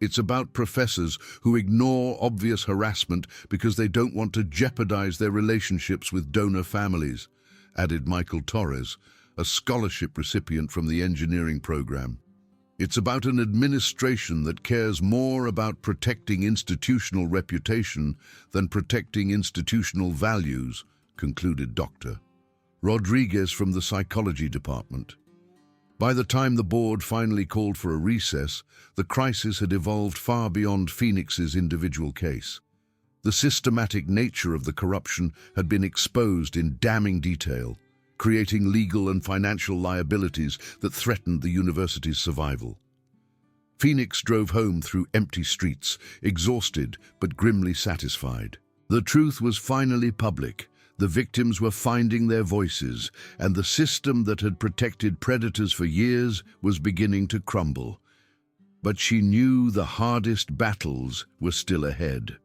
It's about professors who ignore obvious harassment because they don't want to jeopardize their relationships with donor families, added Michael Torres, a scholarship recipient from the engineering program. It's about an administration that cares more about protecting institutional reputation than protecting institutional values, concluded Dr. Rodriguez from the psychology department. By the time the board finally called for a recess, the crisis had evolved far beyond Phoenix's individual case. The systematic nature of the corruption had been exposed in damning detail, creating legal and financial liabilities that threatened the university's survival. Phoenix drove home through empty streets, exhausted but grimly satisfied. The truth was finally public. The victims were finding their voices, and the system that had protected predators for years was beginning to crumble. But she knew the hardest battles were still ahead.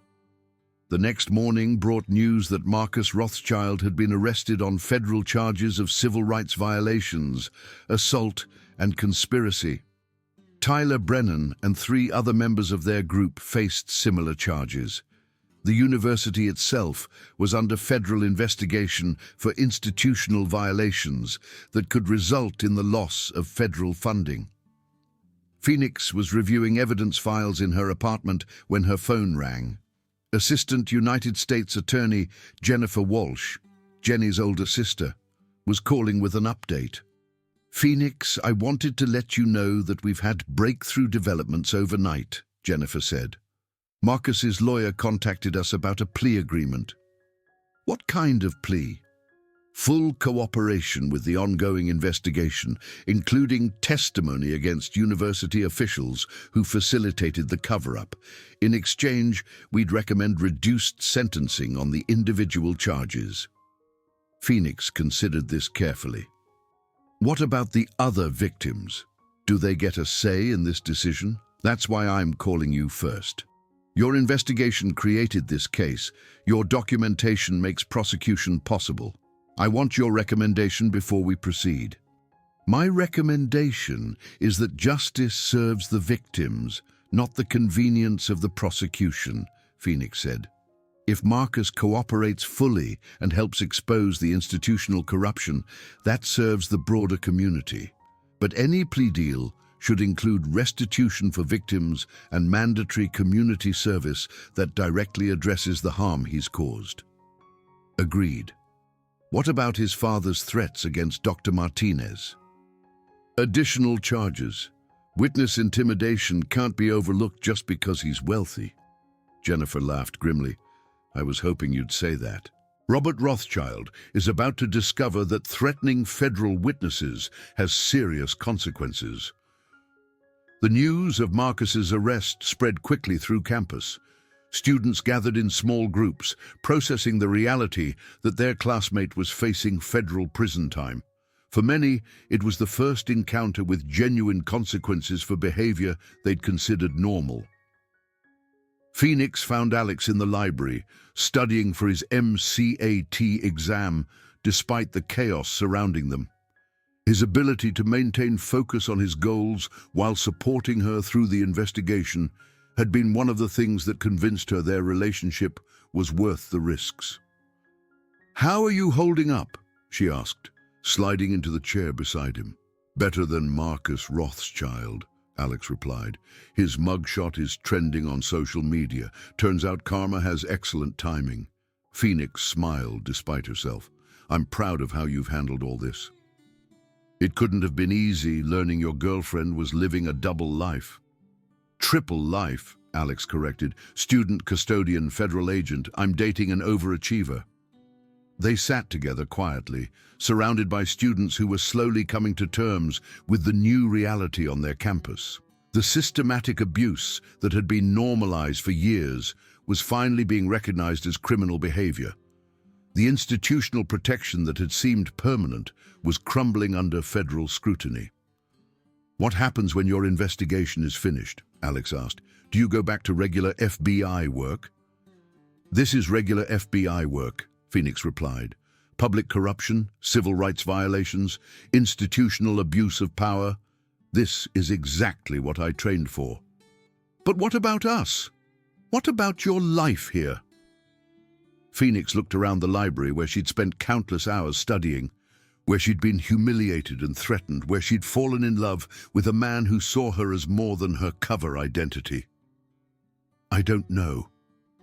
The next morning brought news that Marcus Rothschild had been arrested on federal charges of civil rights violations, assault, and conspiracy. Tyler Brennan and 3 other members of their group faced similar charges. The university itself was under federal investigation for institutional violations that could result in the loss of federal funding. Phoenix was reviewing evidence files in her apartment when her phone rang. Assistant United States Attorney Jennifer Walsh, Jenny's older sister, was calling with an update. "Phoenix, I wanted to let you know that we've had breakthrough developments overnight," Jennifer said. "Marcus's lawyer contacted us about a plea agreement." "What kind of plea?" "Full cooperation with the ongoing investigation, including testimony against university officials who facilitated the cover-up. In exchange, we'd recommend reduced sentencing on the individual charges." Phoenix considered this carefully. "What about the other victims? Do they get a say in this decision? That's why I'm calling you first. Your investigation created this case. Your documentation makes prosecution possible. I want your recommendation before we proceed." "My recommendation is that justice serves the victims, not the convenience of the prosecution," Phoenix said. "If Marcus cooperates fully and helps expose the institutional corruption, that serves the broader community. But any plea deal should include restitution for victims and mandatory community service that directly addresses the harm he's caused." "Agreed. What about his father's threats against Dr. Martinez?" "Additional charges. Witness intimidation can't be overlooked just because he's wealthy." Jennifer laughed grimly. "I was hoping you'd say that. Robert Rothschild is about to discover that threatening federal witnesses has serious consequences." The news of Marcus's arrest spread quickly through campus. Students gathered in small groups, processing the reality that their classmate was facing federal prison time. For many, it was the first encounter with genuine consequences for behavior they'd considered normal. Phoenix found Alex in the library, studying for his MCAT exam despite the chaos surrounding them. His ability to maintain focus on his goals while supporting her through the investigation had been one of the things that convinced her their relationship was worth the risks. "How are you holding up?" she asked, sliding into the chair beside him. "Better than Marcus Rothschild," Alex replied. "His mugshot is trending on social media. Turns out karma has excellent timing." Phoenix smiled despite herself. "I'm proud of how you've handled all this." "It couldn't have been easy learning your girlfriend was living a double life." "Triple life," Alex corrected. "Student, custodian, federal agent. I'm dating an overachiever." They sat together quietly, surrounded by students who were slowly coming to terms with the new reality on their campus. The systematic abuse that had been normalized for years was finally being recognized as criminal behavior. The institutional protection that had seemed permanent was crumbling under federal scrutiny. "What happens when your investigation is finished?" Alex asked. "Do you go back to regular FBI work?" "This is regular FBI work," Phoenix replied. "Public corruption, civil rights violations, institutional abuse of power. This is exactly what I trained for." "But what about us? What about your life here?" Phoenix looked around the library where she'd spent countless hours studying, where she'd been humiliated and threatened, where she'd fallen in love with a man who saw her as more than her cover identity. "I don't know,"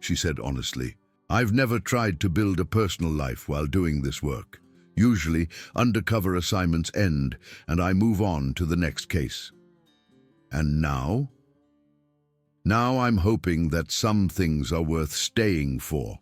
she said honestly. "I've never tried to build a personal life while doing this work. Usually, undercover assignments end, and I move on to the next case. And now? Now I'm hoping that some things are worth staying for."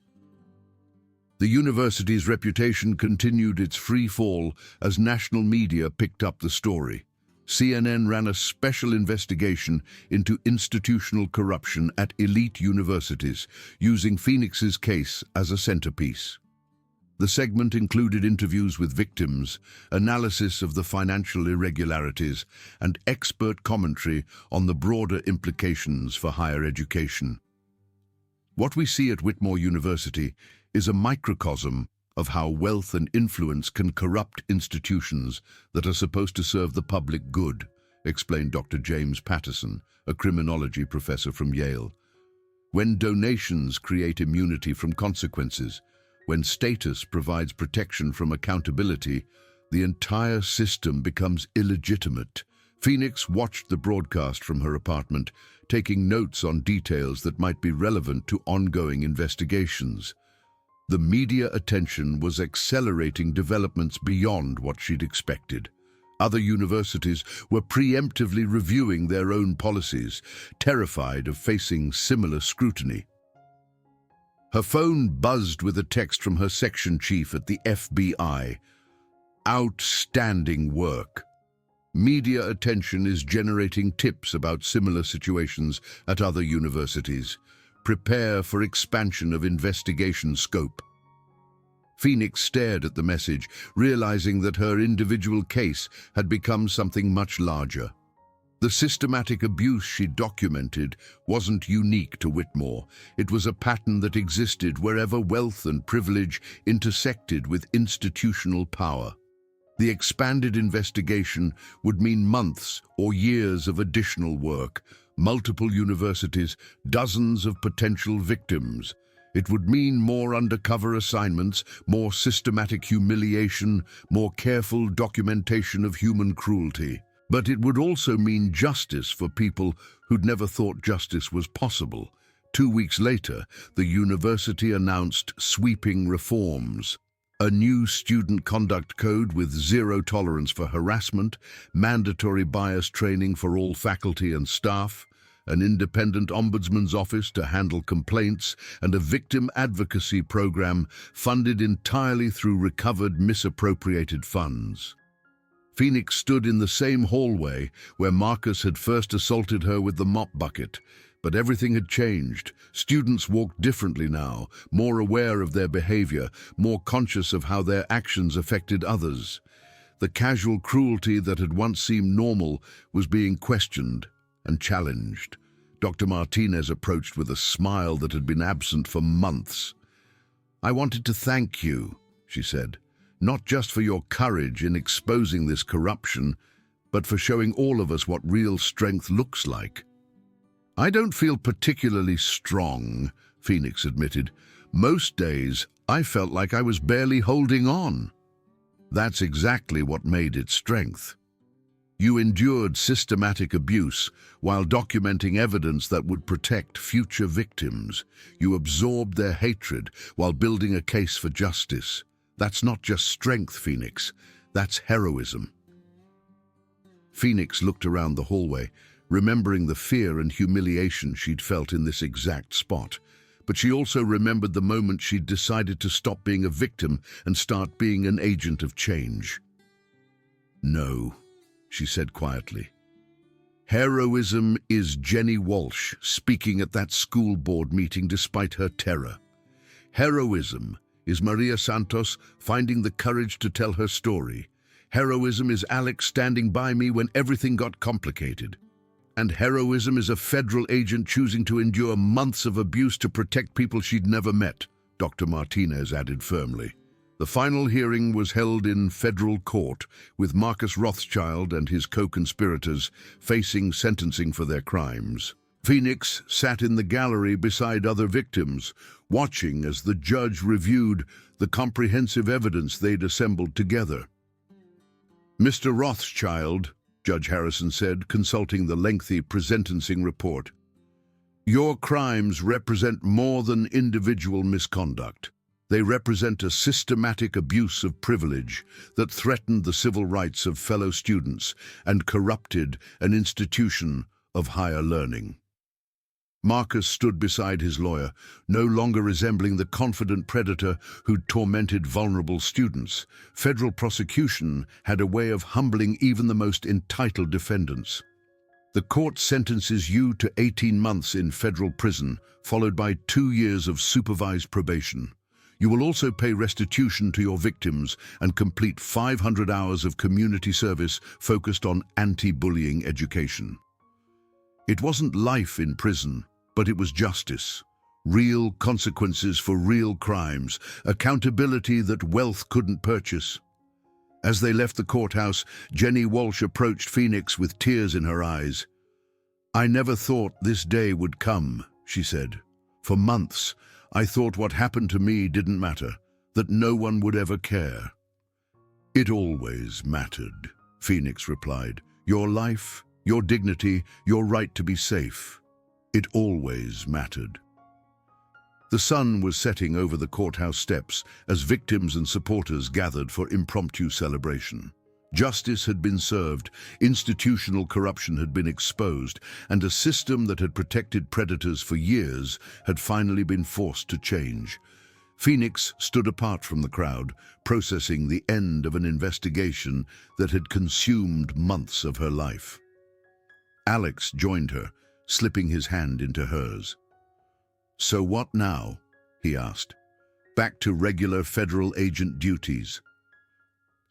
The university's reputation continued its free fall as national media picked up the story. CNN ran a special investigation into institutional corruption at elite universities, using Phoenix's case as a centerpiece. The segment included interviews with victims, analysis of the financial irregularities, and expert commentary on the broader implications for higher education. What we see at Whitmore University is a microcosm of how wealth and influence can corrupt institutions that are supposed to serve the public good, explained Dr. James Patterson, a criminology professor from Yale. When donations create immunity from consequences, when status provides protection from accountability, the entire system becomes illegitimate, Phoenix watched the broadcast from her apartment, taking notes on details that might be relevant to ongoing investigations. The media attention was accelerating developments beyond what she'd expected. Other universities were preemptively reviewing their own policies, terrified of facing similar scrutiny. Her phone buzzed with a text from her section chief at the FBI. Outstanding work. Media attention is generating tips about similar situations at other universities. Prepare for expansion of investigation scope. Phoenix stared at the message, realizing that her individual case had become something much larger. The systematic abuse she documented wasn't unique to Whitmore. It was a pattern that existed wherever wealth and privilege intersected with institutional power. The expanded investigation would mean months or years of additional work, multiple universities, dozens of potential victims. It would mean more undercover assignments, more systematic humiliation, more careful documentation of human cruelty. But it would also mean justice for people who'd never thought justice was possible. 2 weeks later, the university announced sweeping reforms. A new student conduct code with zero tolerance for harassment, mandatory bias training for all faculty and staff, an independent ombudsman's office to handle complaints, and a victim advocacy program funded entirely through recovered misappropriated funds. Phoenix stood in the same hallway where Marcus had first assaulted her with the mop bucket. But everything had changed. Students walked differently now, more aware of their behavior, more conscious of how their actions affected others. The casual cruelty that had once seemed normal was being questioned and challenged. Dr. Martinez approached with a smile that had been absent for months. "I wanted to thank you," she said, "not just for your courage in exposing this corruption, but for showing all of us what real strength looks like." "I don't feel particularly strong," Phoenix admitted. "Most days, I felt like I was barely holding on." "That's exactly what made it strength. You endured systematic abuse while documenting evidence that would protect future victims. You absorbed their hatred while building a case for justice. That's not just strength, Phoenix. That's heroism." Phoenix looked around the hallway, remembering the fear and humiliation she'd felt in this exact spot. But she also remembered the moment she'd decided to stop being a victim and start being an agent of change. "No," she said quietly. "Heroism is Jenny Walsh speaking at that school board meeting despite her terror. Heroism is Maria Santos finding the courage to tell her story. Heroism is Alex standing by me when everything got complicated. And heroism is a federal agent choosing to endure months of abuse to protect people she'd never met," Dr. Martinez added firmly. The final hearing was held in federal court, with Marcus Rothschild and his co-conspirators facing sentencing for their crimes. Phoenix sat in the gallery beside other victims, watching as the judge reviewed the comprehensive evidence they'd assembled together. "Mr. Rothschild," Judge Harrison said, consulting the lengthy pre-sentencing report, "your crimes represent more than individual misconduct. They represent a systematic abuse of privilege that threatened the civil rights of fellow students and corrupted an institution of higher learning." Marcus stood beside his lawyer, no longer resembling the confident predator who'd tormented vulnerable students. Federal prosecution had a way of humbling even the most entitled defendants. "The court sentences you to 18 months in federal prison, followed by 2 years of supervised probation. You will also pay restitution to your victims and complete 500 hours of community service focused on anti-bullying education." It wasn't life in prison, but it was justice. Real consequences for real crimes, accountability that wealth couldn't purchase. As they left the courthouse, Jenny Walsh approached Phoenix with tears in her eyes. "I never thought this day would come," she said. "For months, I thought what happened to me didn't matter, that no one would ever care." "It always mattered," Phoenix replied. Your life, your dignity, your right to be safe. It always mattered. The sun was setting over the courthouse steps as victims and supporters gathered for impromptu celebration. Justice had been served, institutional corruption had been exposed, and a system that had protected predators for years had finally been forced to change. Phoenix stood apart from the crowd, processing the end of an investigation that had consumed months of her life. Alex joined her, slipping his hand into hers. "So what now?" he asked. "Back to regular federal agent duties."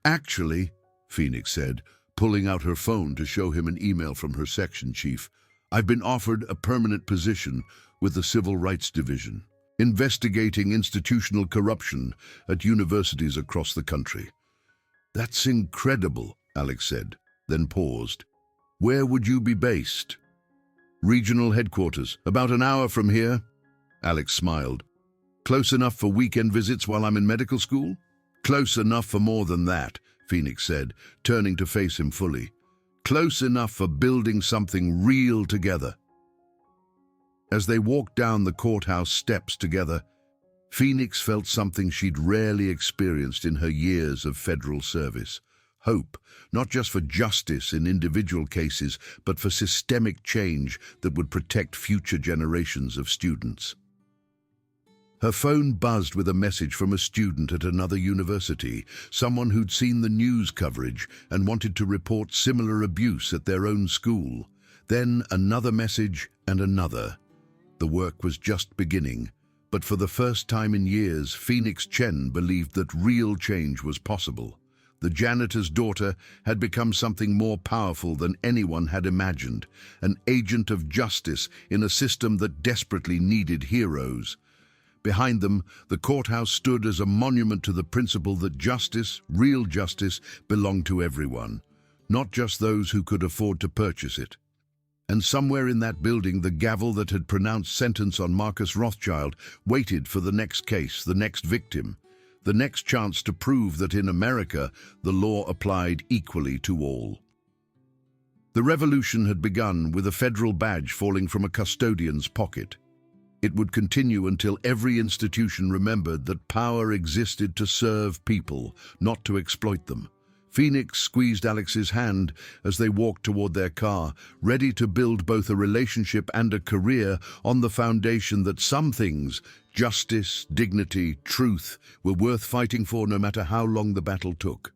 "Actually," Phoenix said, pulling out her phone to show him an email from her section chief, "I've been offered a permanent position with the Civil Rights Division, investigating institutional corruption at universities across the country." "That's incredible," Alex said, then paused. "Where would you be based?" "Regional headquarters, about an hour from here." Alex smiled. "Close enough for weekend visits while I'm in medical school?" "Close enough for more than that," Phoenix said, turning to face him fully. "Close enough for building something real together." As they walked down the courthouse steps together, Phoenix felt something she'd rarely experienced in her years of federal service. Hope, not just for justice in individual cases, but for systemic change that would protect future generations of students. Her phone buzzed with a message from a student at another university, someone who'd seen the news coverage and wanted to report similar abuse at their own school. Then another message and another. The work was just beginning, but for the first time in years, Phoenix Chen believed that real change was possible. The janitor's daughter had become something more powerful than anyone had imagined, an agent of justice in a system that desperately needed heroes. Behind them, the courthouse stood as a monument to the principle that justice, real justice, belonged to everyone, not just those who could afford to purchase it. And somewhere in that building, the gavel that had pronounced sentence on Marcus Rothschild waited for the next case, the next victim, the next chance to prove that in America, the law applied equally to all. The revolution had begun with a federal badge falling from a custodian's pocket. It would continue until every institution remembered that power existed to serve people, not to exploit them. Phoenix squeezed Alex's hand as they walked toward their car, ready to build both a relationship and a career on the foundation that some things, justice, dignity, truth, were worth fighting for no matter how long the battle took.